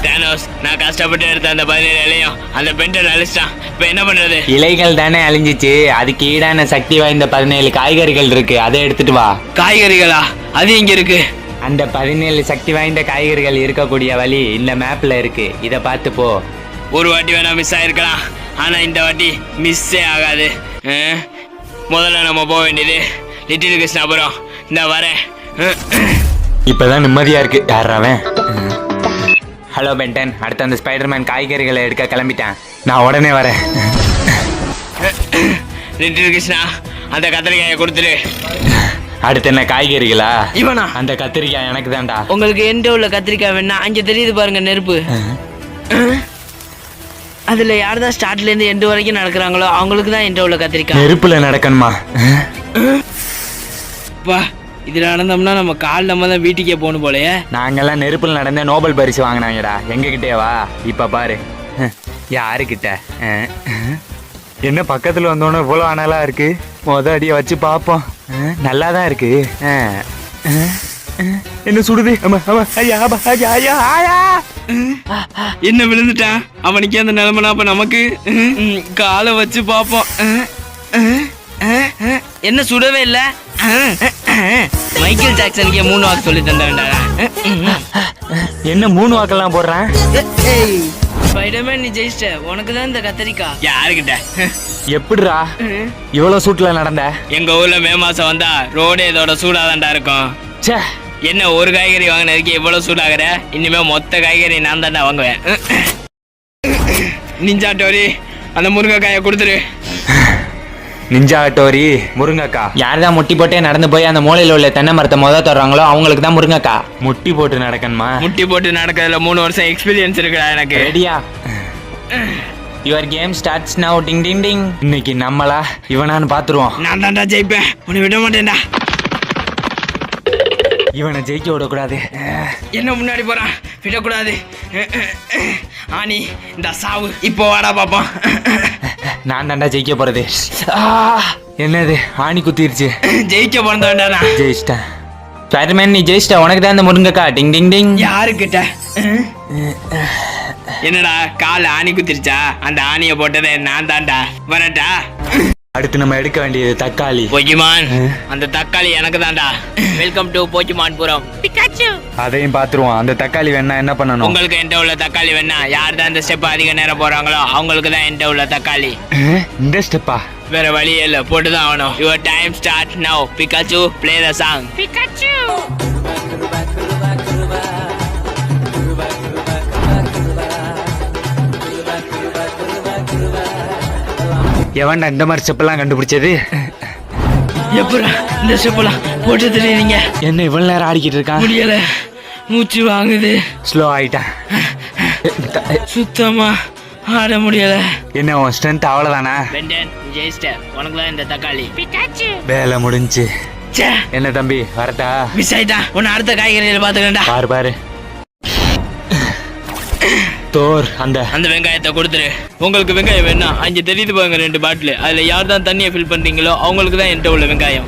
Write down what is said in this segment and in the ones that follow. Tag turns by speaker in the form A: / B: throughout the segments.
A: Thanos, நான் கஷ்டப்பட்டு எடுத்த அந்த 17 இலையும் அந்த பெண்டை அழிச்சிட்டான். இப்ப என்ன பண்றது?
B: இலைகள் தானே அழிஞ்சிச்சு, அதுக்கு ஈடான சக்தி வாய்ந்த 17 காய்கறிகள் இருக்கு, அதை எடுத்துட்டு வா.
A: காய்கறிகளா? அது இங்க இருக்கு.
B: அந்த 17 சக்தி வாய்ந்த காய்கறிகள் இருக்கக்கூடிய வழி இந்த மேப்ல இருக்கு, இத பார்த்து போ.
A: ஒரு வாட்டி வேணா மிஸ் ஆயிருக்கலாம், ஆனா இந்த வாட்டி மிஸ்ஸே ஆகாது. முதல்ல நம்ம போக வேண்டியது லிட்டில் கிருஷ்ணாபுரம். இந்த வரேன்.
B: இப்பதான் நிம்மதியா இருக்கு. யாராவன்? ஹலோ பென்டன், அடுத்து அந்த ஸ்பைடர்மேன் காய்கறிகளை எடுக்க கிளம்பிட்டேன், நான் உடனே வரேன்.
A: லிட்டில் கிருஷ்ணா, அந்த கத்திரிக்காயை கொடுத்துரு.
B: அடுத்து என்ன காய்கறிகளா?
A: இவனா?
B: அந்த கத்திரிக்காய் எனக்கு தான்டா.
A: உங்களுக்கு எந்த உள்ள கத்திரிக்காய் வேணா? அங்க தெரியுது பாருங்க நெருப்பு. அதுல யார்தான் ஸ்டார்ட்ல இருந்து எண்டு வரைக்கும் நடக்கிறாங்களோ அவங்களுக்கு தான் எந்த உள்ள கத்திரிக்காய்.
B: நெருப்புல நடக்கணுமா?
A: வா, இதுல நடந்தோம்னா நம்ம கால் நம்ம தான் வீட்டுக்கே போகணும் போலயே.
B: நாங்கெல்லாம் நெருப்புல நடந்த நோபல் பரிசு வாங்கினாங்கடா. எங்ககிட்டே வா. இப்ப பாரு யாருக்கிட்ட. என்ன பக்கத்துல வந்தோன்னு இவ்வளோ அனலா இருக்கு? அடியை வச்சு பார்ப்போம். நல்லாதான் இருக்கு. என்ன சுடுது?
A: என்ன விழுந்துட்டான் அவனுக்கு அந்த நிலைமைனா? அப்ப நமக்கு காலை வச்சு பார்ப்போம். என்ன சுடவே இல்ல? மைக்கேல் ஜாக்சனுக்கே 3 வாக்கு சொல்லி தந்தாண்டா.
B: என்ன 3 வாக்கெல்லாம் போடுறேன்?
A: ஸ்பைடர்மேன், நீ ஜெயிச்சிட்ட. உனக்கு தான் இந்த கத்தரிக்காய். யாருக்கிட்ட?
B: எப்படிடா இவ்வளவு சூட்ல நடந்த?
A: எங்க ஊர்ல மே மாசம் வந்தா ரோடு இதோட சூடாதான்டா இருக்கும்.
B: ச்சே,
A: என்ன ஒரு காய்கறி வாங்கினதுக்கு இவ்வளவு சூடாகிற? இனிமே மொத்த காய்கறி நான் தான்டா வாங்குவேன். நிஞ்சா டோரி, அந்த முருங்கைக்காயை கொடுத்துரு.
B: நிஞ்சா டோரி, முருங்கக்கா. யார்தான் முட்டி போட்டே நடந்து போய் அந்த மூலையில உள்ள தென்னை மரத்தை தர்றாங்களோ அவங்களுக்கு தான் முருங்கக்கா. முட்டி போட்டு நடக்கணுமா?
A: முட்டி போட்டு நடக்கிறதுல 3 வருஷம் எக்ஸ்பீரியன்ஸ் இருக்குடா எனக்கு.
B: ரெடியா? யுவர் கேம் ஸ்டார்ட்ஸ் நவ. டிங் டிங் டிங். இன்னைக்கு நம்மளா இவனான்னு பாத்துருவோம்.
A: நான் தான்டா ஜெயிப்பேன், உன்னை விட மாட்டேன்டா.
B: இவனை ஜெயிக்க விடக்கூடாது.
A: என்ன முன்னாடி போறான், விடக்கூடாது. ஆனி, இந்த சாவு. இப்போ வாடா பாப்போம்.
B: நான் தாண்டா ஜெயிக்க போறது. என்னது ஆணி குத்திருச்சு?
A: ஜெயிக்க போறதாண்டா.
B: ஜெயிச்சிட்டேன். ஸ்பைடர்மேன், நீ ஜெயிச்சிட்ட. உனக்கு தான் இந்த முருங்கக்கா. டிங் டிங் டிங்.
A: யாருக்கிட்ட? என்னடா கால் ஆணி குத்திருச்சா? அந்த ஆணியை போட்டதே நான் தான்டா. வரட்டா?
B: அடுத்து நம்ம எடுக்க வேண்டியது தக்காளி.
A: போக்கிமான், அந்த தக்காளி எனக்கு தான்டா. Welcome to Pokemon Puram. Pikachu.
B: அதையும் பாத்துருவோம். அந்த தக்காளி வேணா என்ன பண்ணணும்?
A: உங்களுக்கு என்கிட்ட உள்ள தக்காளி வேணா? யார் தான் இந்த ஸ்டெப் அதிக நேரம் போறாங்களோ அவங்களுக்கு தான் என்கிட்ட உள்ள தக்காளி.
B: இந்த ஸ்டெப்பா?
A: வேற வழியே இல்ல, போட்டுதான் ஆகணும். யுவர் டைம் ஸ்டார்ட் நவ. Pikachu, play the song. Pikachu.
B: எவன்டா இந்த மாதிரி ஸ்டெப்பெல்லாம் கண்டுபிடிச்சது?
A: எப்படா இந்த ஸ்டெப்பெல்லாம் போட்டு தெரியுறீங்க?
B: என்ன இவ்வளவு நேரம் ஆடிக்கிட்டு இருக்கான்?
A: முடியல, மூச்சு வாங்குது.
B: ஸ்லோ ஆயிட்டான்.
A: சுத்தமா ஆட முடியல.
B: என்ன உன் ஸ்ட்ரென்த் அவ்வளவுதானா?
A: பெண்டன், ஜெயிச்சிட்ட. உனக்கு தான் இந்த தக்காளி. பிகாச்சு.
B: வேலை முடிஞ்சு.
A: ச்சே,
B: என்ன தம்பி, வரட்டா?
A: மிஸ் ஆயிட்டா. உன்னை அடுத்த காய்கறியில பாத்துக்கண்டா.
B: பாரு பாரு. தோர், அந்த
A: வெங்காயத்தை கொடுத்துரு. உங்களுக்கு வெங்காயம் வேணா? அங்க தெரியுது பாருங்க 2 பாட்டில். அதுல யார் தான் தண்ணியை ஃபில் பண்றீங்களோ அவங்களுக்கு தான் என்கிட்ட உள்ள வெங்காயம்.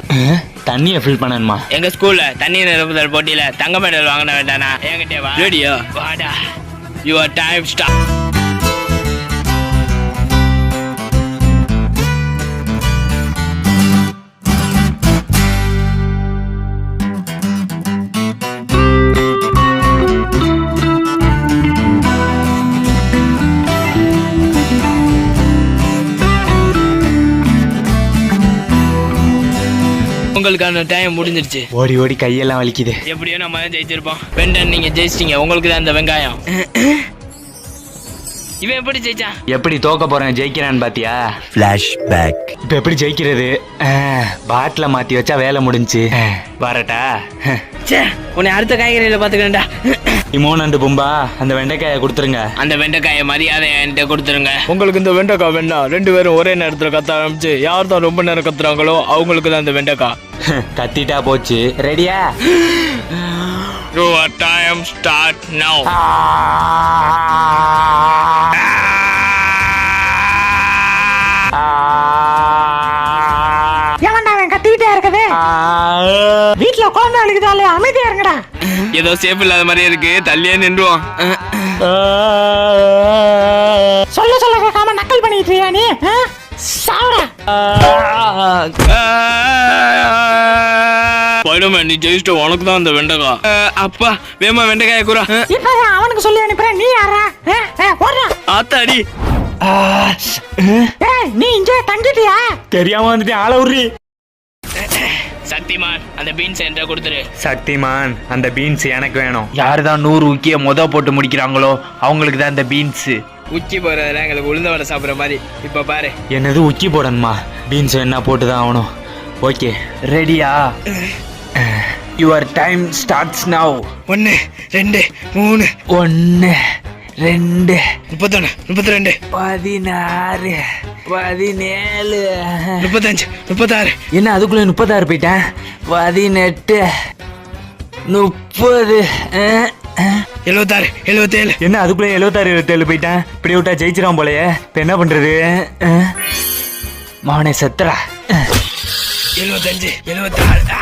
B: தண்ணியை ஃபில் பண்ணணுமா?
A: எங்க ஸ்கூல்ல தண்ணி நிரப்புதல் போட்டியில தங்க மெடல் வாங்கின வேண்டானா? என்கிட்ட வா. ரெடியா? வாடா. Your time start. உங்களுக்கான டைம் முடிஞ்சிருச்சு.
B: ஓடி ஓடி கையெல்லாம் வலிக்குது.
A: எப்படியோ நம்ம தான் ஜெயிச்சிருப்போம். பெண்டன், நீங்க ஜெயிச்சிட்டீங்க. உங்களுக்கு தான் அந்த வெங்காயம். இவன் எப்படி ஜெயிச்சான்?
B: எப்படி தோக்க போறேன் ஜெயிக்கிறான்னு பாத்தியா?
C: ஃபிளாஷ்பேக்.
B: இப்ப எப்படி ஜெயிக்கிறது? பாட்டில மாத்தி வச்சா வேலை முடிஞ்சு. வரட்டா?
A: உன்னை அடுத்த காய்கறியில பாத்துக்கிறேன்டா.
B: இமோன் அண்டு பும்பா, அந்த வெண்டைக்காயை கொடுத்துருங்க.
A: அந்த வெண்டைக்காயை மரியாதை என்கிட்ட கொடுத்துருங்க.
D: உங்களுக்கு இந்த வெண்டைக்காய் வேணா? 2 பேரும் ஒரே நேரத்துல கத்த ஆரம்பிச்சு யார் தான் ரொம்ப நேரம் கத்துறாங்களோ அவங்களுக்கு தான் இந்த வெண்டைக்காய்.
B: கத்திட்டா போச்சு. ரெடியா?
A: Your time start now.
E: எவன்டா அவன் கத்திக்கிட்டே இருக்கவே?
B: வீட்டுல குழந்தை அழுகுதாலே அமைதியா இருங்கடா.
A: ஏதோ சேஃப் இல்லாத மாதிரியே இருக்கு, தள்ளியே நின்றுவோம்.
B: சொல்ல சொல்ல கேட்காம நக்கல் பண்ணிட்டு இருக்கியா நீ? சாவுடா.
A: ஸ்பைடர்மேன், நீ ஜெயிச்சிட்ட, உனக்கு தான் அந்த வெண்டைக்காய். அப்பா வேமா வெண்டைக்காய கூறா.
B: இப்ப அவனுக்கு சொல்லி அனுப்புறேன், நீ யாரா?
A: ஆத்தாடி,
B: நீ இங்கே தங்கிட்டியா? தெரியாம வந்துட்டு ஆள உரி.
A: சக்திமான், அந்த பீன்ஸ் என்கிட்ட கொடுத்துரு.
B: சக்திமான், அந்த பீன்ஸ் எனக்கு வேணும்.
D: யாரு தான் 100 உக்கிய போட்டு முடிக்கிறாங்களோ அவங்களுக்கு தான் இந்த பீன்ஸ்.
A: உச்சி போறதுல எங்களுக்கு உளுந்த வடை சாப்பிட்ற மாதிரி. இப்ப பாரு.
B: என்னது உக்கி போடணுமா? பீன்ஸ் என்ன போட்டுதான் ஆகணும். ஓகே,
D: ரெடியா? Your time starts now.
A: 1 2 3
B: 1 2
A: 31 32
B: 16 17
A: 35 36.
B: என்ன அதுக்குள்ள 36 போயிட்டேன். 18 30
A: 76 77.
B: என்ன அதுக்குள்ள 76 77 போயிட்டேன். இப்படி விட்டா ஜெயிச்சிடான் போலயே. இப்ப என்ன பண்றது? மவனே செத்துறா.
A: 75 76.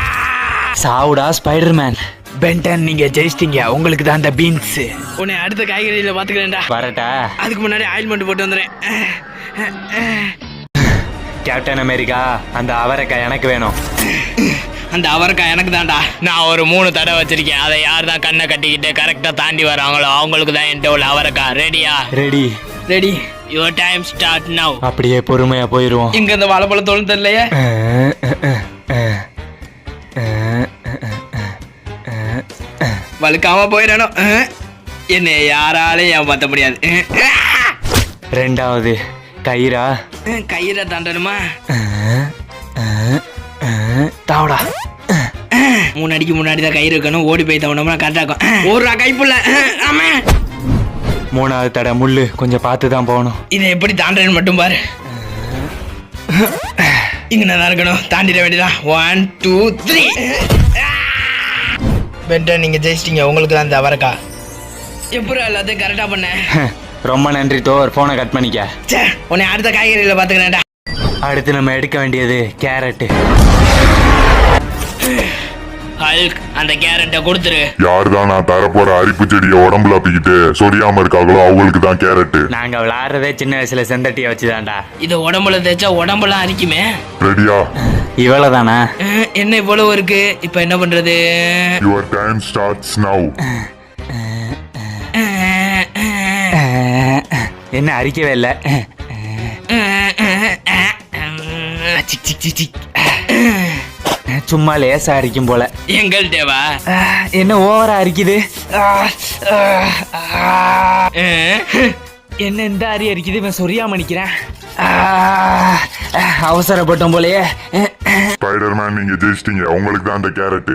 B: சாவுடா ஸ்பைடர்மேன்.
D: பென்டன், நீங்க ஜெயிச்சிட்டீங்க, உங்களுக்கு தான் அந்த பீன்ஸ்.
A: உன்னை அடுத்த காய்கறியில பாத்துக்கிறேன்டா.
B: வரட்டா?
A: அதுக்கு முன்னாடி ஆயில்மெண்ட் போட்டு வந்துடுறேன்.
B: கேப்டன் அமெரிக்கா, அந்த அவரைக்காய் எனக்கு வேணும்.
A: அந்த அவரைக்காய் எனக்கு தான்டா. நான் ஒரு 3 தடவை வச்சிருக்கேன். அதை யார் தான் கண்ணை கட்டிக்கிட்டு கரெக்டா தாண்டி வராங்களோ அவங்களுக்கு தான் என்கிட்ட உள்ள அவரைக்காய். ரெடியா?
B: Ready.
A: Ready. Your time start now.
B: அப்படியே பொறுமையா போயிருவோம்.
A: இங்க இந்த வாழைப்பழத்தோடு தெரியலையே. வழுக்காம போயிடணும். என்னை யாராலையும் ஏமாத்த முடியாது.
B: 2வது கயிறா?
A: கயிறை தாண்டணுமா?
B: தாவடா.
A: 3 அடிக்கு முன்னாடி தான் கயிறு இருக்கணும். ஓடி போய் தவணோம்னா கரெக்டா இருக்கும். ஒரு கைப்புள்ள. ஆமா.
B: 3வது தடை முள்ளு, கொஞ்சம் பார்த்து தான் போகணும்.
A: இதை எப்படி தாண்டன்னு மட்டும் பாரு. இங்க நல்லா இருக்கணும், தாண்டிட வேண்டியதான். 1 2 3. பென்டன், நீங்க ஜெயிச்சிட்டீங்க, உங்களுக்கு தான் இந்த அவரைக்கா. எப்படி எல்லாத்தையும் கரெக்டா பண்ண.
B: ரொம்ப நன்றி தோர். போனை கட் பண்ணிக்க.
A: உன்னை அடுத்த காய்கறியில பாத்துக்கிறேன்டா.
B: அடுத்து நம்ம எடுக்க வேண்டியது கேரட்.
A: ஹல்க், அந்த கேரட்டை கொடுத்துரு.
C: யாருதான் நான் தரப்போற அரிப்பு செடியை உடம்புல அப்பிக்கிட்டு சொரியாம இருக்காங்களோ அவங்களுக்கு தான் கேரட்.
B: நாங்க விளையாடுறதே சின்ன வயசுல செந்தட்டிய வச்சுதான்டா.
A: இதை உடம்புல தேய்ச்சா உடம்புலாம் அரிக்குமே.
C: ரெடியா?
B: இவ்வளவுதானா?
A: என்ன இவ்வளவு இருக்கு? இப்ப என்ன பண்றது?
C: Your time starts now.
B: என்ன அரிக்கவே இல்லை. சும்மா லேசா அரிக்கும் போல.
A: எங்கள் தேவா
B: என்ன ஓவரா அரிக்குது? என்ன இந்த அரி அரிக்குது? இவன் சொரியாம நிக்கிறேன். அவசரப்பட்டோம் போலயே.
C: ஸ்பைடர்மேன், நீங்க ஜெயிச்சிட்டீங்க, உங்களுக்கு தான் அந்த கேரட்.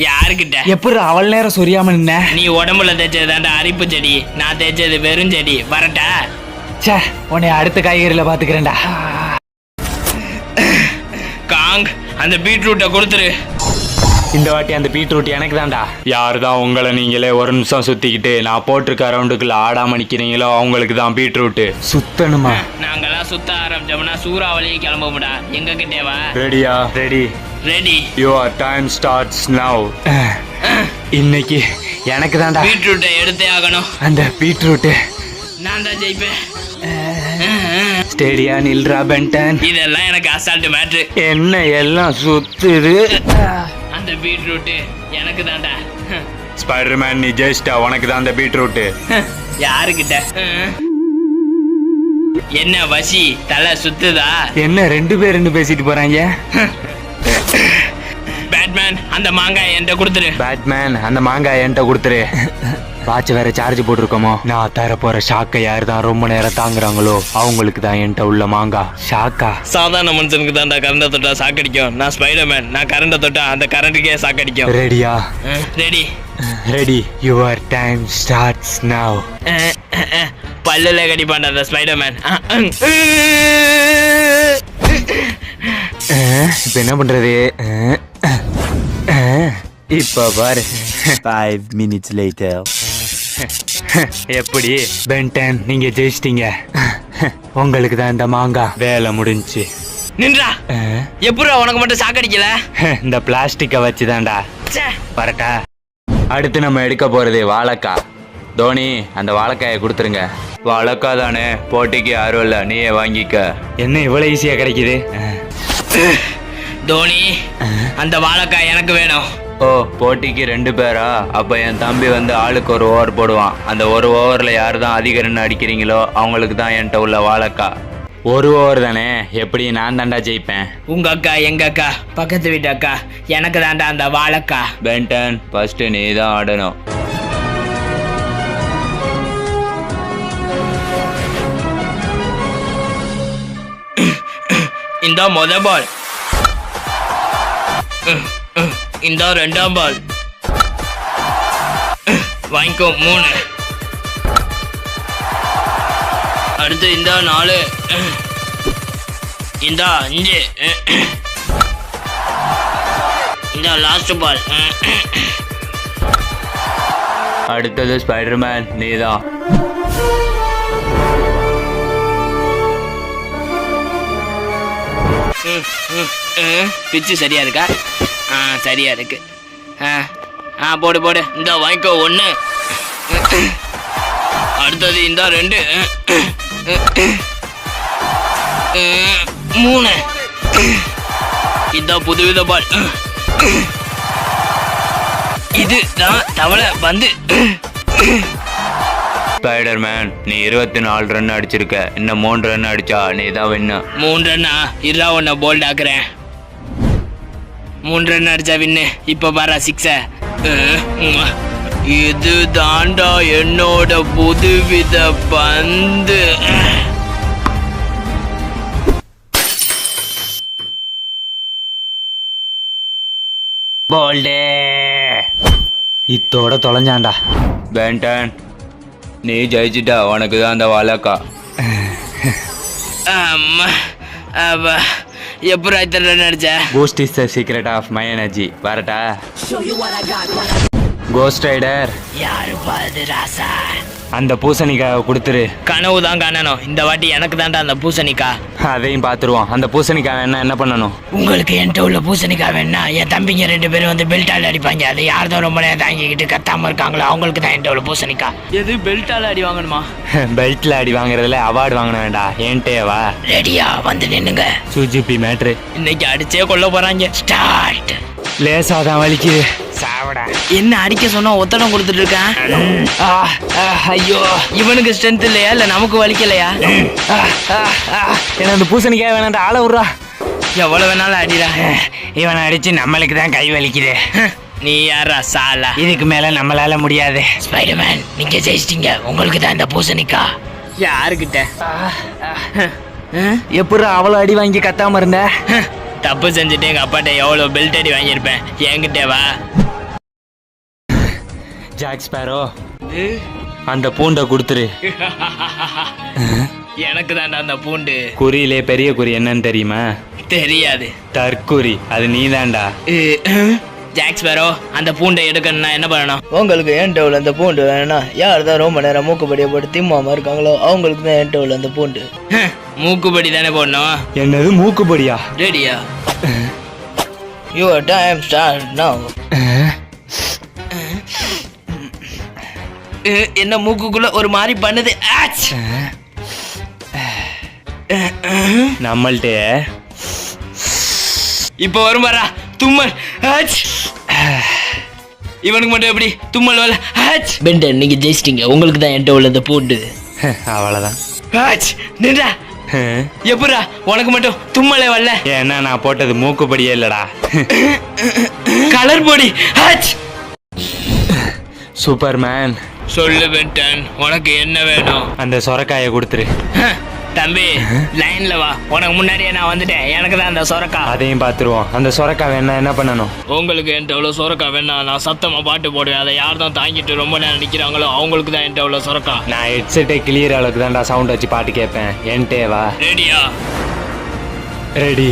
A: யாருக்கிட்ட?
B: எப்படி அவள் நேரம் சொரியாம நின்ன?
A: நீ உடம்புல தேய்ச்சது அரிப்பு செடி, நான் தேய்ச்சது வெறும் செடி. வரட்டா?
B: சே, உன்னை அடுத்த காய்கறியில பாத்துக்கிறேன்டா.
A: காங், அந்த பீட்ரூட்டை கொடுத்துரு.
B: இந்த வாட்டி அந்த பீட்ரூட் எனக்கு தான்டா. யாரு தான் உங்களை நீங்களே ஒரு நிமிஷம் சுத்திக்கிட்டு நான் போட்டிருக்க ரவுண்டுக்குள்ள ஆடாம நிக்கிறீங்களோ அவங்களுக்கு தான் பீட்ரூட். சுத்தணுமா?
A: நாங்கெல்லாம் சுத்த ஆரம்பிச்சோம்னா சூறாவளியை கிளம்பும்டா. எங்க கிட்டேவா?
B: ரெடியா? Ready.
A: Ready.
B: Your time starts now. இன்னைக்கு எனக்கு தான்டா
A: பீட்ரூட்டை எடுத்தே ஆகணும்.
B: அந்த பீட்ரூட்
A: நான் தான் ஜெயிப்பேன்.
B: ஸ்டேடியா நில்ரா பென்டன்.
A: இதெல்லாம் எனக்கு அசால்ட் மேட்ரு.
B: என்ன எல்லாம் சுத்துது.
A: அந்த பீட்ரூட் எனக்கு தான்டா.
B: ஸ்பைடர்மேன், நீ ஜெயிச்சிட்டா, உனக்கு தான் அந்த பீட்ரூட்.
A: யாருக்கிட்ட? என்ன வசி, தலை சுத்துதா?
B: என்ன 2 பேர் பேசிட்டு போறாங்க?
A: பேட்மேன், அந்த மாங்காய் என்கிட்ட கொடுத்துரு.
B: பேட்மேன், அந்த மாங்காய் என்கிட்ட கொடுத்துரு. வாட்ச் வேற சார்ஜ் போட்டிருக்கோமோ. நான் தர போற ஷாக்கை யார் தான் ரொம்ப நேரம் தாங்குறாங்களோ அவங்களுக்கு தான் என்கிட்ட உள்ள மாங்காய். ஷாக்கா?
A: சாதாரண மனுஷனுக்கு தான்டா கரண்ட தொட்டா சாக்கடிக்கும். நான் ஸ்பைடர்மேன், நான் கரண்ட தொட்டா அந்த கரண்ட்டுக்கே சாக்கடிக்கும்.
B: ரெடியா?
A: Ready.
B: Ready. Your time starts now.
A: பல்லுல கடிப்பான்டா அந்த ஸ்பைடர்மேன்.
B: இப்ப என்ன பண்றது? இப்ப பாரு.
E: 5 minutes later.
B: எப்படி பென்டன், நீங்க ஜெயிச்சிட்டீங்க. உங்களுக்கு தான் இந்த மாங்காய். வேலை முடிஞ்சு.
A: நின்றா. எப்படா உனக்கு மட்டும் சாக்கடிக்கல?
B: இந்த பிளாஸ்டிக்கை வச்சுதான்டா. வரட்டா. அடுத்து நம்ம எடுக்க போறது வாழைக்காய். தோனி அந்த வாழைக்காயை கொடுத்துருங்க. வாழைக்காய் தானே, போட்டிக்கு யாரும் இல்லை, நீயே வாங்கிக்க. என்ன இவ்வளவு ஈஸியா கிடைக்குது?
A: தோனி அந்த வாழைக்காய் எனக்கு வேணும்.
B: ஓ, போட்டிக்கு 2 பேரா? அப்ப என் தம்பி வந்து ஆளுக்கு ஒரு ஓவர் போடுவான். அந்த ஒரு ஓவர்ல யாரு தான் அதிக ரன் அடிக்கிறீங்களோ அவங்களுக்கு தான் என்கிட்ட உள்ள வாழைக்காய். ஒரு ஓவர் தானே, எப்படி நான் தாண்டா ஜெயிப்பேன்.
A: உங்க அக்கா எங்க அக்கா பக்கத்து வீட்டு அக்கா, எனக்கு தாண்டா அந்த வாழைக்காய்.
B: பென்டன் ஃபர்ஸ்ட் நீ தான் ஆடணும்.
A: இந்த முத பால், இந்த 2ஆம் பால், வாங்கிக்கோ 3. அடுத்து இந்த 4, இந்த 5, இந்த லாஸ்ட் பால்.
B: அடுத்தது ஸ்பைடர்மேன் நீதான்.
A: பிச்சு சரியா இருக்கா? சரியா இருக்கு. போடு போடு. இந்த வாங்கிக்கோ 1. அடுத்தது இந்த 2, 3. இந்த புதுவித பால். இது தான் தவளை பந்து.
B: ஸ்பைடர்மேன் நீ 24 ரன் அடிச்சிருக்க. இன்னும் 3 ரன் அடிச்சா நீ தான் வின்னு.
A: 3 ரன்னா? இருடா உன்னை போல்ட் ஆக்குறேன். 3 ரன் அடிச்சா வின்னு. இப்ப பாரா 6. இது தாண்டா என்னோட புதுவித பந்து.
B: போல்டே இத்தோட தொலைஞ்சாண்டா. பென்டன் நீ ஜெயிச்சிட்டா, உனக்கு தான் அந்த வாழைக்காய்.
A: எப்போ இத்தனை ரன் அடிச்ச?
B: Boost is the secret of my energy. வரட்டா. கோஸ்ட் ரைடர்
A: யாரு பாது ராசா?
B: அந்த பூசணிக்காய் கொடுத்துரு.
A: கனவு தான் காணணும். இந்த வாட்டி எனக்கு தாண்டா அந்த பூசணிக்காய்.
B: அதையும் பார்த்துருவோம். அந்த பூசணிக்காய் என்ன பண்ணணும்?
A: உங்களுக்கு என்கிட்ட உள்ள பூசணிக்காய் வேணா, என் தம்பிங்க 2 பேரும் வந்து பெல்ட்டால் அடிப்பாங்க. அது யார் தான் ரொம்ப நேரம் தாங்கிக்கிட்டு கத்தாம இருக்காங்களோ அவங்களுக்கு தான் என்கிட்ட உள்ள பூசணிக்காய். எது பெல்ட்டால் அடி வாங்கணுமா?
B: பெல்ட்ல அடி வாங்குறதுல அவார்டு வாங்கணும் வேண்டாம். ஏன்ட்டேவா?
A: ரெடியா வந்து நின்னுங்க.
B: சுஜிபி மேட்ரு.
A: இன்னைக்கு அடிச்சே கொல்ல போறாங்க. ஸ்டார்ட்.
B: லேசாதான் வலிக்குது. சாவடா.
A: என்ன அடிக்க சொன்னா ஒத்தடம் கொடுத்துட்டு இருக்கான். ஐயோ, இவனுக்கு ஸ்ட்ரென்த் இல்லையா இல்ல நமக்கு வலிக்கலையா?
B: என்ன அந்த பூசணிக்காய் வேணாண்டா, ஆள விட்றா.
A: எவ்வளவு வேணாலும் அடிடா.
B: இவனை அடிச்சு நம்மளுக்கு தான் கை வலிக்குது.
A: நீ யாரா சாலா?
B: இதுக்கு மேல நம்மளால முடியாது.
A: ஸ்பைடர்மேன் நீங்க ஜெயிச்சிட்டீங்க. உங்களுக்கு தான் இந்த பூசணிக்கா. யாருக்கிட்ட?
B: எப்படி அவ்வளோ அடி வாங்கி கத்தாம இருந்த?
A: தப்பு செஞ்சுட்டு எங்க அப்பாட்ட எவ்வளவு பெல்ட் அடி வாங்கியிருப்பேன். என்கிட்ட வா.
B: ஜாக் ஸ்பேரோ அந்த பூண்டை கொடுத்துரு.
A: எனக்கு தாண்டா அந்த பூண்டு.
B: குறியிலே பெரிய குறி என்னன்னு தெரியுமா?
A: தெரியாது.
B: தற்குறி. அது நீ தாண்டா.
A: ஜாக் ஸ்பேரோ அந்த பூண்டை எடுக்கணும்னா என்ன பண்ணணும்? உங்களுக்கு என் டவுல் அந்த பூண்டு வேணும்னா, யார் தான் ரொம்ப நேரம் மூக்குப்படியை போட்டு திம்மாம இருக்காங்களோ அவங்களுக்கு தான் என் டவுல் அந்த பூண்டு. மூக்குப்படி தானே போடணும்.
B: என்னது மூக்குப்படியா?
A: ரெடியா? Your time start now. என்ன மூக்குக்குள்ள ஒரு மாதிரி பண்ணுது.
B: நம்மள்ட்ட
A: இப்ப வரும் பாரா தும்மல். இவனுக்கு மட்டும் எப்படி தும்மல் வரல? பென்டன் நீங்க ஜெயிச்சிட்டீங்க. உங்களுக்கு தான் என்கிட்ட உள்ள இந்த பூண்டு.
B: அவ்வளவுதான்.
A: நின்றா. எப்படா உனக்கு மட்டும் தும்மலே வரல?
B: ஏன்னா நான் போட்டது மூக்குப்படியே இல்லடா,
A: கலர் பொடி.
B: சூப்பர்மேன்
A: சொல்லு பென்டன், உனக்கு என்ன வேணும்?
B: அந்த சொரக்காயை கொடுத்துரு.
A: தம்பி லைன்ல வா, உனக்கு முன்னாடியே நான் வந்துட்டேன். எனக்கு தான் அந்த சொரக்கா.
B: அதையும் பார்த்துருவோம். அந்த சொரக்காய் வேணா என்ன பண்ணணும்?
A: உங்களுக்கு என்கிட்ட எவ்வளோ சொரக்கா வேணா நான் சத்தமாக பாட்டு போடுவேன். அதை யார் தான் தாங்கிட்டு ரொம்ப நேரம் நிற்கிறாங்களோ அவங்களுக்கு தான் என்கிட்ட எவ்வளோ சொரக்கா.
B: நான் ஹெட்செட்டை கிளியர் அளவுக்கு தான்டா சவுண்ட் வச்சு பாட்டு கேட்பேன். என்கிட்டே வா.
A: ரெடியா?
B: ரெடி.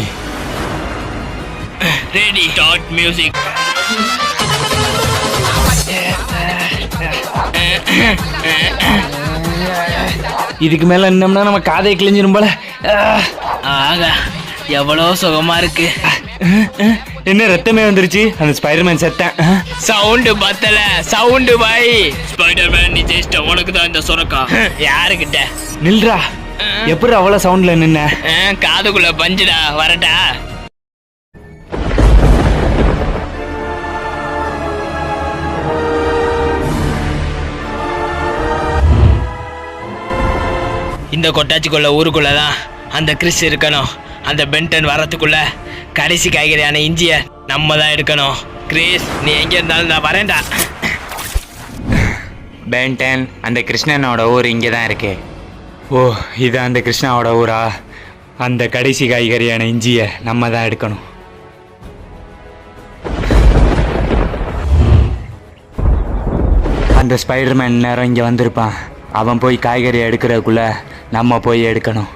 A: ரெடி. Start music.
B: இதுக்கு மேல நின்னோம்னா நம்ம காதை கிழிஞ்சிரும் போல.
A: ஆகா எவ்வளோ சுகமா இருக்கு.
B: என்ன ரத்தமே வந்துருச்சு? அந்த ஸ்பைடர்மேன் செத்தேன்.
A: சவுண்டு பத்தல, சவுண்டு பாய். ஸ்பைடர்மேன் நீ ஜெயிச்சிட்ட, உனக்கு தான் இந்த சொரக்கா. யாருக்கிட்ட?
B: நில்றா. எப்படி அவ்வளவு சவுண்ட்ல நின்ன?
A: காதுக்குள்ள பஞ்சுடா, வரட்டா? இந்த கொட்டாச்சிக்குள்ள ஊருக்குள்ளதான் அந்த கிறிஸ் இருக்கணும். அந்த பென்டன் வரத்துக்குள்ள கடைசி காய்கறியான இஞ்சிய நம்ம தான் எடுக்கணும். கிறிஸ், நீ எங்க இருந்தாலும் நான் வரேன்டா.
B: பென்டன், அந்த கிருஷ்ணனோட ஊர் இங்கே தான் இருக்கு. ஓ, இது அந்த கிருஷ்ணாவோட ஊரா? அந்த கடைசி காய்கறியான இஞ்சியை நம்ம தான் எடுக்கணும். அந்த ஸ்பைடர்மேன் நேரம் இங்கே வந்திருப்பான். அவன் போய் காய்கறி எடுக்கிறதுக்குள்ள நம்ம போய் எடுக்கணும்.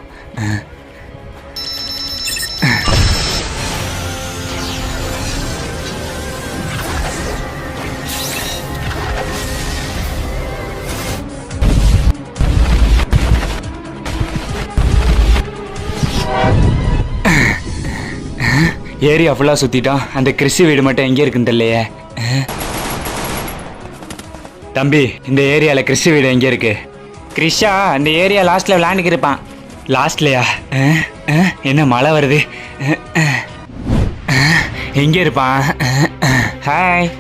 B: ஏரியா ஃபுல்லாக சுற்றிட்டோம். அந்த கிறிஸ்து வீடு மட்டும் எங்கே இருக்குன்னு தெரியலையே. தம்பி, இந்த ஏரியாவில் கிறிஸ்து வீடு எங்கே இருக்கு? கிறிஷா, அந்த ஏரியா லாஸ்ட்டில் விளையாண்டுக்கு இருப்பான். லாஸ்ட்லையா? என்ன மழை வருது? எங்கே இருப்பான்? Hi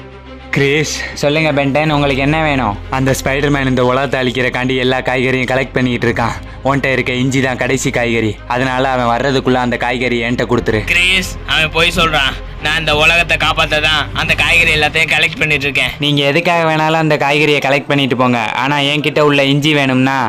B: Chris. சொல்லுங்க பென்டன், உங்களுக்கு என்ன வேணும்? அந்த ஸ்பைடர்மேன் இந்த உலகத்தை அழிக்கிறக்காண்டி எல்லா காய்கறியும் கலெக்ட் பண்ணிக்கிட்டு இருக்கான். உன்கிட்ட இருக்க இஞ்சி தான் கடைசி காய்கறி. அதனால அவன் வர்றதுக்குள்ள அந்த காய்கறி என்கிட்ட கொடுத்துரு.
A: கிறிஸ், அவன் போய் சொல்றான். நான் இந்த உலகத்தை காப்பாத்த தான் அந்த காய்கறி எல்லாத்தையும் கலெக்ட் பண்ணிட்டு இருக்கேன்.
B: நீங்க எதுக்காக வேணாலும் அந்த காய்கறியை கலெக்ட் பண்ணிட்டு போங்க. ஆனா என்கிட்ட உள்ள இஞ்சி வேணும்னா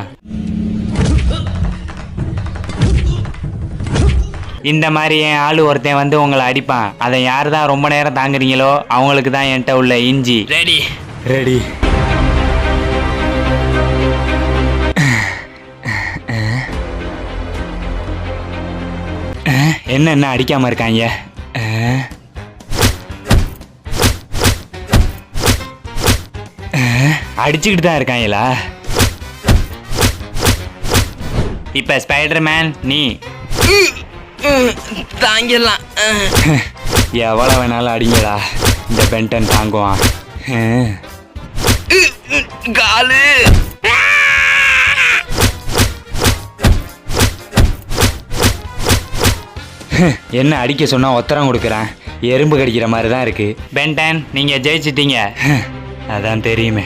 B: இந்த மாதிரி என் ஆளு ஒருத்தன் வந்து உங்களை அடிப்பான். அதை யார் தான் ரொம்ப நேரம் தாங்குறீங்களோ அவங்களுக்கு தான் என்கிட்ட உள்ள இஞ்சி.
A: Ready
B: ready. என்ன அடிக்காம இருக்காங்க? அடிச்சுக்கிட்டு தான் இருக்காங்களா? இப்ப ஸ்பைடர்மேன் நீ
A: தாங்கிடலாம்.
B: எவ்வளவு வேணாலும் அடிங்கடா, இந்த பென்டன் தாங்குவான்.
A: காலு
B: என்ன அடிக்க சொன்னா உத்தரம் கொடுக்குறேன். எறும்பு கடிக்கிற மாதிரி தான் இருக்கு. பென்டன், நீங்க ஜெயிச்சிட்டீங்க. அதான் தெரியுமே.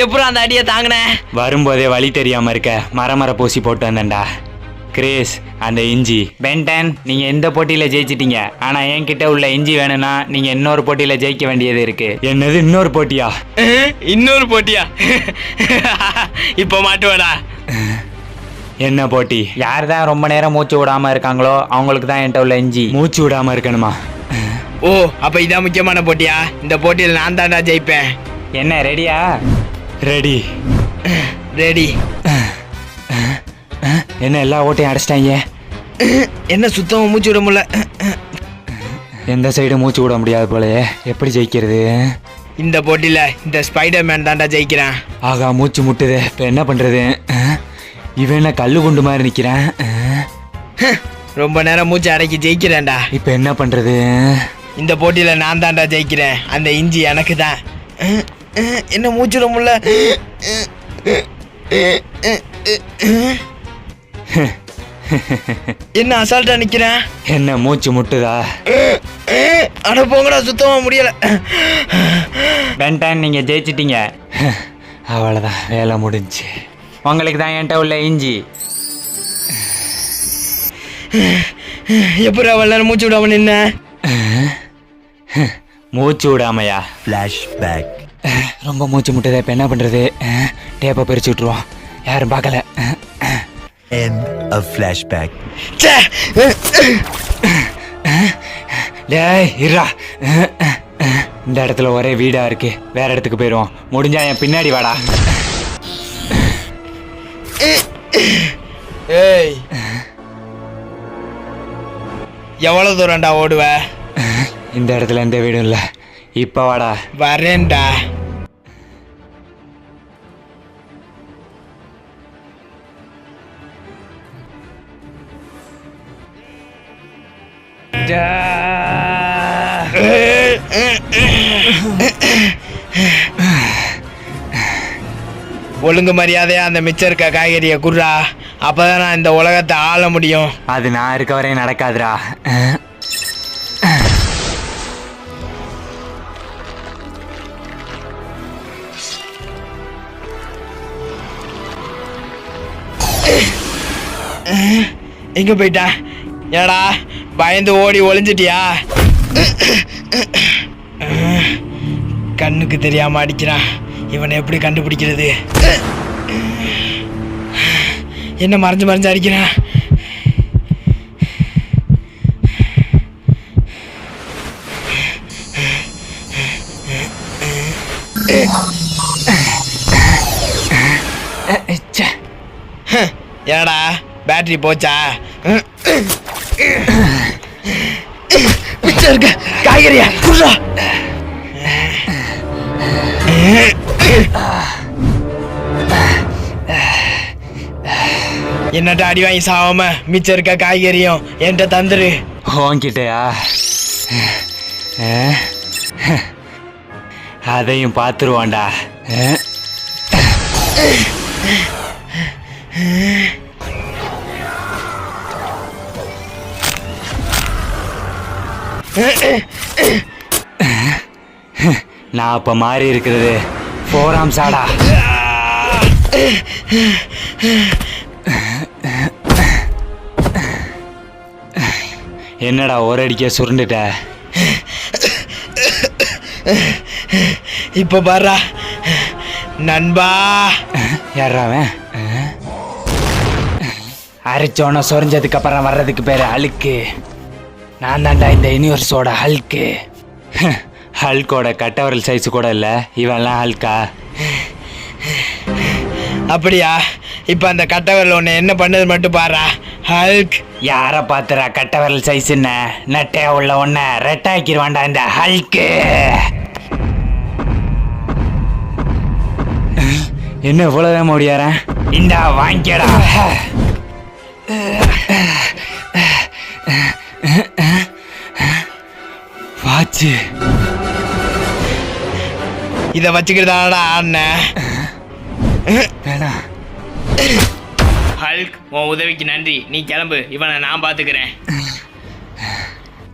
A: எப்படி அந்த அடியை தாங்கின?
B: வரும்போதே வழி தெரியாம இருக்க மர பூசி போட்டு வந்தேன்டா. கிரேஸ், அந்த இஞ்சி. பென்டன், நீங்க இந்த போட்டியில ஜெயிச்சிட்டீங்க. ஆனா என்கிட்ட உள்ள இஞ்சி வேணும்னா நீங்க இன்னொரு போட்டியில ஜெயிக்க வேண்டியது இருக்கு. என்னது, இன்னொரு போட்டியா?
A: இன்னொரு போட்டியா? இப்ப மாட்டுவடா.
B: என்ன போட்டி? யார் தான் ரொம்ப நேரம் மூச்சு விடாம இருக்காங்களோ அவங்களுக்கு தான் என்கிட்ட உள்ள இஞ்சி. மூச்சு விடாம இருக்கணுமா?
A: ஓ, அப்ப இதான் முக்கியமான போட்டியா? இந்த போட்டியில நான் தான்டா ஜெயிப்பேன்.
B: என்ன, ரெடியா? ரெடி.
A: ரெடி.
B: என்ன எல்லா ஓட்டையும் அடைச்சிட்டாங்க?
A: என்ன சுத்தமா மூச்சு விட முடியல.
B: எந்த சைடு மூச்சு விட முடியாது போலயே. எப்படி ஜெயிக்கிறது?
A: இந்த போட்டியில இந்த ஸ்பைடர்மேன் தான்டா ஜெயிக்கிறான்.
B: ஆகா, மூச்சு முட்டுது. இப்ப என்ன பண்றது? இவன் என்ன கல்லு குண்டு மாதிரி நிக்கிறான்.
A: ரொம்ப நேரம் மூச்சு அடக்கி ஜெயிக்கிறேன்டா.
B: இப்ப என்ன பண்றது?
A: இந்த போட்டியில நான் தான்டா ஜெயிக்கிறேன். அந்த இஞ்சி எனக்கு தான். என்ன மூச்சு விட முடியல. என்ன அசால்ட்டா நிக்கிறேன்?
B: என்ன மூச்சு முட்டுதா?
A: அட போங்கடா, சுத்தமா முடியல.
B: பென்டன், நீங்க ஜெயிச்சிட்டீங்க. அவ்வளவுதான், வேலை முடிஞ்சு. உங்களுக்கு தான் என்கிட்ட உள்ள இஞ்சி.
A: எப்படி அவ்வளவு நேரம் மூச்சு விடாம நின்ன?
B: மூச்சு விடாமையா?
E: Flashback.
B: ரொம்ப மூச்சு முட்டுதே. இப்ப என்ன பண்றது? டேப்பை பிரிச்சு விட்டுருவோம், யாரும் பார்க்கல.
E: End of flashback.
B: டேய் இருடா. இந்த இடத்துல ஒரே வீடா இருக்கு. வேற இடத்துக்கு போயிடுவோம். முடிஞ்சா என் பின்னாடி வாடா.
A: ஏய், எவ்வளவு தூரம்டா ஓடுவ?
B: இந்த இடத்துல எந்த வீடும் இல்ல. இப்ப வாடா.
A: வரேன்டா.
B: ராஜா.
A: ஒழுங்கு மரியாதையா அந்த மிச்சம் இருக்க காய்கறியை குர்ரா, அப்பதான் நான் இந்த உலகத்தை ஆள முடியும்.
B: அது நான் இருக்க வரையும் நடக்காதுடா.
A: எங்க போயிட்டா? ஏடா பயந்து ஓடி ஒளிஞ்சிட்டியா? கண்ணுக்கு தெரியாம அடிக்கிறான். இவனை எப்படி கண்டுபிடிக்கிறது? என்ன மறைஞ்சு மறைஞ்சு அடிக்கிறான்? ஏடா பேட்டரி போச்சா? மிச்சம் இருக்க காய்கறியா குர்ரா. என்னட்ட அடி வாங்கி சாவாம மிச்சம் இருக்க காய்கறியும் என்கிட்ட தந்துரு.
B: உன்கிட்டயா? அதையும் பார்த்துருவான்டா. நான் அப்ப மாறி இருக்கிறது 4 ஆம்ஸாடா. என்னடா ஒரு அடிக்க சுருண்டுட்ட?
A: இப்ப பாரா நண்பா.
B: யாராவன்? அரைச்சோன சொரிஞ்சதுக்கு அப்புறம் வர்றதுக்கு பேரு அழுக்கு. நான் தாண்டா இந்த யூனிவர்ஸோட ஹல்க்கு. ஹல்கோட கட்டவரல் சைஸ் கூட இல்லை, இவன்லாம் ஹல்கா?
A: அப்படியா? இப்ப அந்த கட்டவரல் ஒன்று என்ன பண்ணது மட்டும் பாரா. ஹல்க்
B: யாரை பார்த்துறா கட்டவரல் சைஸ்? என்ன நட்டையா உள்ள ஒன்ன ரெட்டாக்கிடுவான்டா இந்த ஹல்க்கு. என்ன இவ்வளவுதான் முடியாரன்? இந்தா வாங்கிக்கடா. வாச்சு
A: இத வச்சுக்கிட்டாடா அண்ணன். ஹல்க் உன் உதவிக்கு நன்றி. நீ கிளம்பு, இவனை நான் பாத்துக்கிறேன்.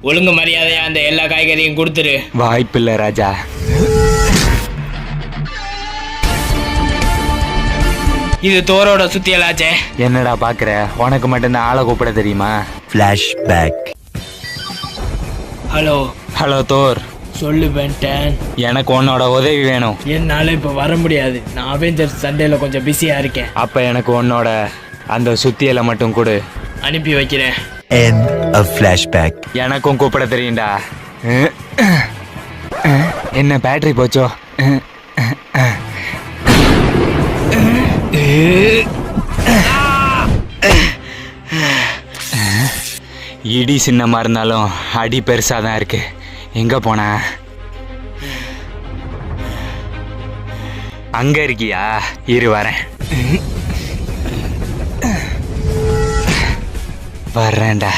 A: ஒழுங்கு மரியாதையா அந்த எல்லா காய்கறியும் கொடுத்துரு.
B: வாய்ப்பில்லை ராஜா.
A: இது தோரோட சுத்தியலாச்சே.
B: என்னடா பாக்குற? உனக்கு மட்டும்தான் ஆளை கூப்பிட தெரியுமா?
E: Flashback.
A: Hello
B: hello Thor.
A: சொல்லு பென்டன்.
B: எனக்கு உன்னோட உதவி வேணும்.
A: என்னால இப்ப வர முடியாது. நான் அவெஞ்சர்ஸ் சண்டேல கொஞ்சம் பிஸியா இருக்கேன்.
B: அப்ப எனக்கு உன்னோட அந்த சுத்தியலை மட்டும் கொடு.
A: அனுப்பி வைக்கிறேன்.
E: End of flashback.
B: எனக்கும் கூப்பிட தெரியும்டா. என்ன பேட்டரி போச்சோ? இடி சின்னமா இருந்தாலும் அடி பெருசா தான் இருக்கு. எங்க போன? அங்க இருக்கியா? இரு வரேன். வர்றேன்டா.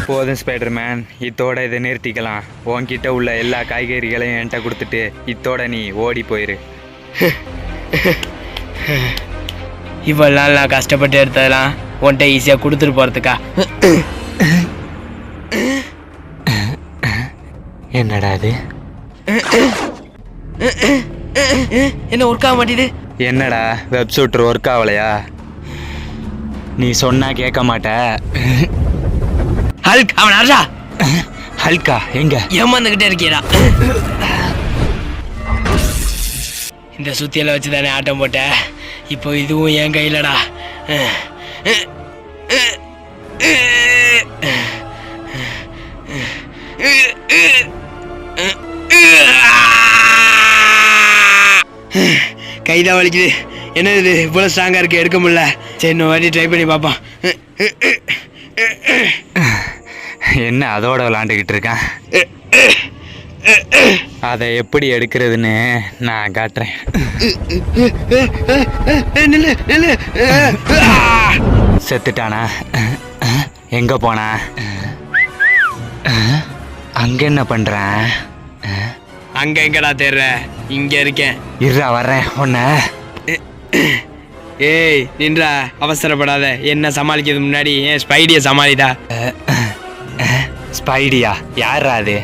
B: போதும் ஸ்பைடர்மேன், இத்தோட இதை நிறுத்திக்கலாம். உன்கிட்ட உள்ள எல்லா காய்கறிகளையும் என்கிட்ட கொடுத்துட்டு இத்தோட நீ ஓடி போயிரு.
A: இவ்வளவு நாள் நான் கஷ்டப்பட்டு எடுத்ததெல்லாம் உன்கிட்ட ஈஸியா கொடுத்துட்டு போறதுக்கா?
B: என்னடா அது?
A: என்ன ஒர்க் ஆக மாட்டேது?
B: என்னடா வெப்சூட்டர் ஒர்க் ஆகலையா? நீ சொன்னா கேட்க மாட்ட.
A: ஹல்க் அவன் அரசா.
B: ஹல்கா எங்க?
A: ஏமாந்துகிட்டே இருக்கீடா. இந்த சுத்தியில வச்சு தானே ஆட்டம் போட்ட. இப்போ இதுவும் என் கையிலடா. கைதான் வலிக்குது. என்ன இது இவ்வளவு ஸ்ட்ராங்கா இருக்கு? எடுக்க முடியல. சரி இன்னும் வாட்டி ட்ரை பண்ணி பார்ப்போம்.
B: என்ன அதோட விளாண்டுக்கிட்டு இருக்கான்? அதை எப்படி எடுக்கிறதுன்னு நான் காட்டுறேன்.
A: நில்லு நில்லு.
B: செத்துட்டானா? எங்க போனா? அங்க என்ன பண்றேன்?
D: அங்க எங்கடா தேடுற? இங்க இருக்கேன்.
B: இருடா வர்றேன் உன்ன.
D: ஏய் நின்றா, அவசரப்படாத. என்ன சமாளிக்கிறது முன்னாடி ஏன் ஸ்பைடிய சமாளிதா.
B: ஸ்பைடியா? யாரா அது?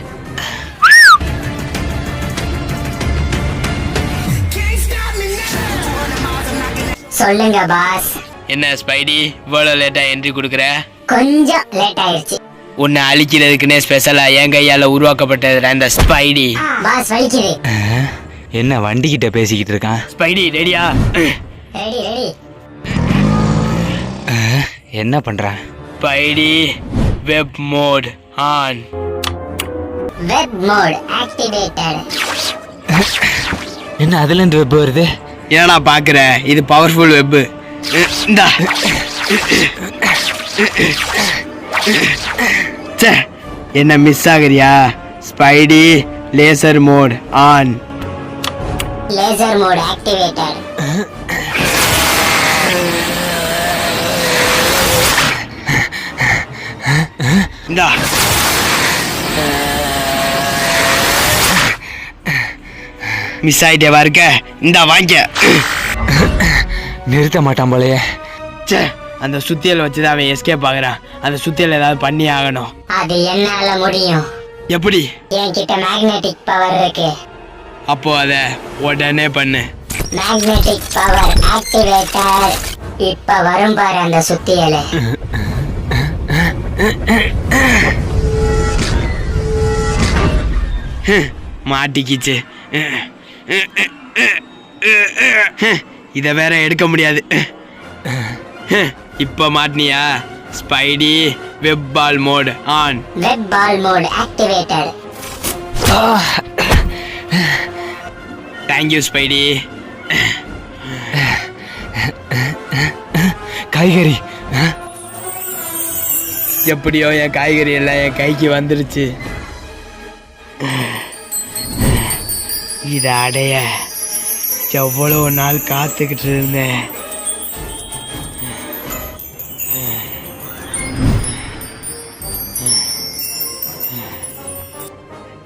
F: சொல்லுங்க பாஸ்.
D: என்ன ஸ்பைடி இவ்வளவு லேட்டா என்ட்ரி கொடுக்குற?
F: கொஞ்சம் லேட் ஆயிடுச்சு.
D: உன்னை அழிக்கிறதுக்குன்னே ஸ்பெஷலா என் கையால உருவாக்கப்பட்டது இந்த ஸ்பைடி.
F: பாஸ் வலிக்குது.
B: என்ன வண்டி கிட்ட பேசிக்கிட்டு இருக்கான்?
D: ஸ்பைடி ரெடியா?
F: Ready ready.
B: என்ன பண்றான்?
D: Spidey web mode on.
F: Web mode activated.
B: என்ன அதுல இருந்து வெப் வருது?
D: என்னடா பாக்குற? இது பவர்ஃபுல் வெப். இந்தா. என்ன மிஸ் ஆகுறியா? Spidey laser mode on.
F: Laser mode activated.
D: இந்தா. மிஸ் ஆயிட்டேவா இருக்க? இந்தா வாங்க.
B: நிறுத்த மாட்டான் போலயே.
D: அந்த சுத்தியல் வச்சுதான் அவன் எஸ்கேப் ஆகுறான். அந்த சுத்தியல் ஏதாவது பண்ணி ஆகணும்.
F: அது என்னால முடியும்.
D: எப்படி?
F: என்கிட்ட மேக்னெட்டிக் பவர் இருக்கு.
D: அப்போ அத உடனே பண்ணு.
F: Magnetic power activated. இப்ப வரும் பாரு அந்த சுத்தியலை.
D: மாட்டிக்கிச்சு. இத வேற எடுக்க முடியாது. இப்ப மாட்டினியா? Spidey web ball mode on.
F: Web ball mode activated.
D: Thank you Spidey.
B: காய்கறி.
D: எப்படியோ என் காய்கறி எல்லாம் என் கைக்கு வந்துருச்சு. இதை அடைய எவ்வளோ நாள் காத்துக்கிட்டு இருந்தேன்.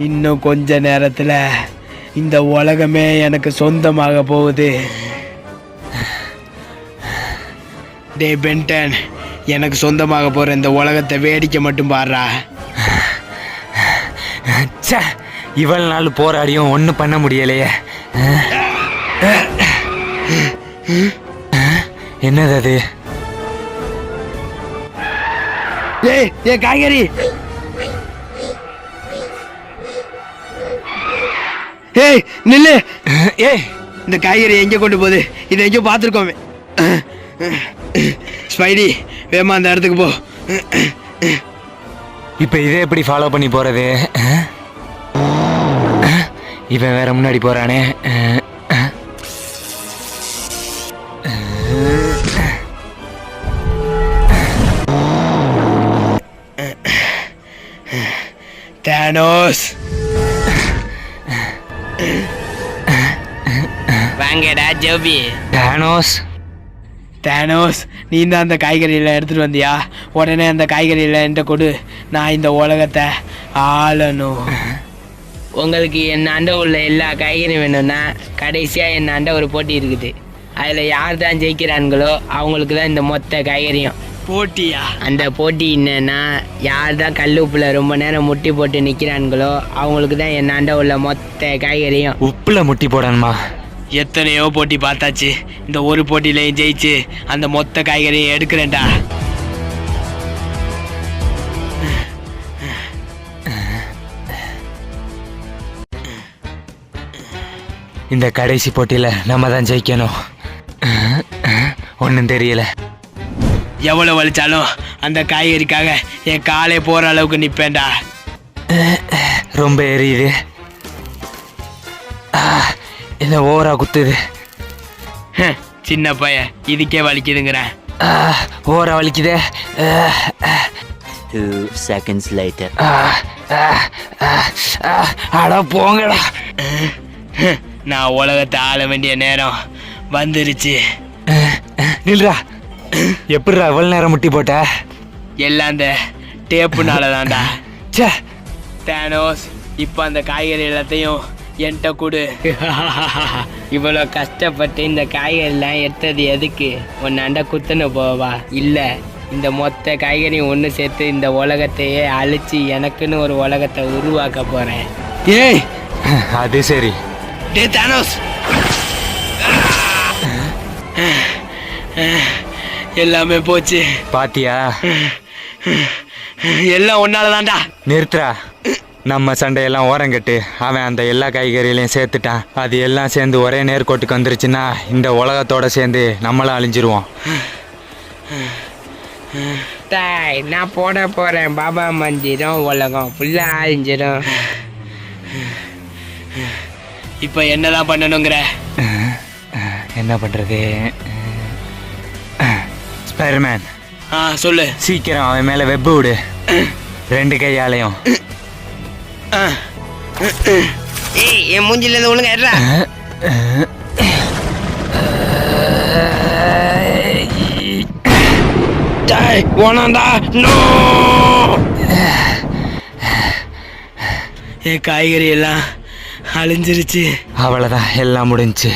D: இன்னும் கொஞ்ச நேரத்துல இந்த உலகமே எனக்கு சொந்தமாக போகுது. டே பென்டன், எனக்கு சொந்தமாக போற இந்த உலகத்தை வேடிக்கை மட்டும் பாடுறா.
B: இவ்வளவு நாள் போராடியும் ஒன்றும் பண்ண முடியலையே. என்னது அது?
D: ஏய் என் காய்கறி. ஏய் நில்லு.
B: ஏய்
D: இந்த காய்கறி எங்க கொண்டு போகுது? இதை எங்கேயோ பார்த்துருக்கோமே. ஸ்பைடி வேமா அந்த இடத்துக்கு போ.
B: இப்ப இதை எப்படி ஃபாலோ பண்ணி போறது? இவன் வேற முன்னாடி போறானே.
D: தானோஸ் வாங்கடா ஜோபி.
B: தானோஸ்
D: தானோஸ், நீ தான் அந்த காய்கறியில் எடுத்துட்டு வந்தியா? உடனே அந்த காய்கறியில் என்கிட்ட கொடு. நான் இந்த உலகத்தை ஆளணும். உங்களுக்கு என்னாண்ட உள்ள எல்லா காய்கறியும் வேணும்னா கடைசியாக என்னாண்ட ஒரு போட்டி இருக்குது. அதில் யார் தான் ஜெயிக்கிறான்களோ அவங்களுக்கு தான் இந்த மொத்த காய்கறியும். போட்டியா? அந்த போட்டி என்னன்னா, யார் தான் கல் உப்புல ரொம்ப நேரம் முட்டி போட்டு நிற்கிறான்களோ அவங்களுக்கு தான் என்னாண்ட உள்ள மொத்த காய்கறியும்.
B: உப்புல முட்டி போடணுமா?
D: எத்தனையோ போட்டி பார்த்தாச்சு. இந்த ஒரு போட்டியிலையும் ஜெயிச்சு அந்த மொத்த காய்கறியும் எடுக்கிறேன்டா.
B: இந்த கடைசி போட்டியில நம்ம தான் ஜெயிக்கணும். ஒன்றும் தெரியல.
D: எவ்வளவு வலிச்சாலும் அந்த காய்கறிக்காக என் காலே போற அளவுக்கு நிப்பேன்டா.
B: ரொம்ப எரியுது. என்ன ஓவரா குத்துது.
D: சின்ன பையன் இதுக்கே வலிக்குதுங்கிறேன்.
B: ஓவரா வலிக்குதே.
E: 2 seconds later.
B: அட போங்கடா.
D: நான் உலகத்தை ஆள வேண்டிய நேரம் வந்துருச்சு.
B: நில்றா. எப்படிடா எவ்வளவு நேரம் முட்டி போட்ட?
D: எல்லாம் அந்த டேப்புனால தான்டா.
B: ச்சே,
D: தேனோஸ், இப்போ அந்த காய்கறி எல்லாத்தையும் என்கிட்ட கொடு.
A: இவ்வளோ கஷ்டப்பட்டு இந்த காய்கறிலாம் எடுத்தது எதுக்கு? உன்னாண்ட குத்துன்னு போவா? இல்லை, இந்த மொத்த காய்கறியும் ஒன்று சேர்த்து இந்த உலகத்தையே அழிச்சு எனக்குன்னு ஒரு உலகத்தை உருவாக்க போகிறேன்.
D: ஏய்,
B: அது சரி.
D: டே தேனோஸ், எல்லாமே போச்சு.
B: பாத்தியா?
D: எல்லாம் ஒன்னால தான்டா.
B: நிறுத்துறா. நம்ம சண்டையெல்லாம் ஓரங்கட்டு அவன் அந்த எல்லா காய்கறிகளையும் சேர்த்துட்டான். அது எல்லாம் சேர்ந்து ஒரே நேர்கோட்டுக்கு வந்துருச்சுன்னா இந்த உலகத்தோட சேர்ந்து நம்மளும் அழிஞ்சிருவோம்.
A: தாய், நான் போட போகிறேன் பாபா மந்திரம், உலகம் ஃபுல்லாக அழிஞ்சிடும்.
D: இப்போ என்னதான் பண்ணணுங்கிற?
B: என்ன பண்றது? ஸ்பைடர்மேன்,
D: சொல்லு.
B: சீக்கிரம் அவன் மேல வெப்பு விடு, 2 கையாலையும்.
A: ஏய், என் மூஞ்சில இருந்து ஒழுங்கா ஏறா.
D: டேய், போனாண்டா. நோ! என் காய்கறி எல்லாம் அழிஞ்சிருச்சு.
B: அவ்வளவுதான், எல்லாம் முடிஞ்சுச்சு.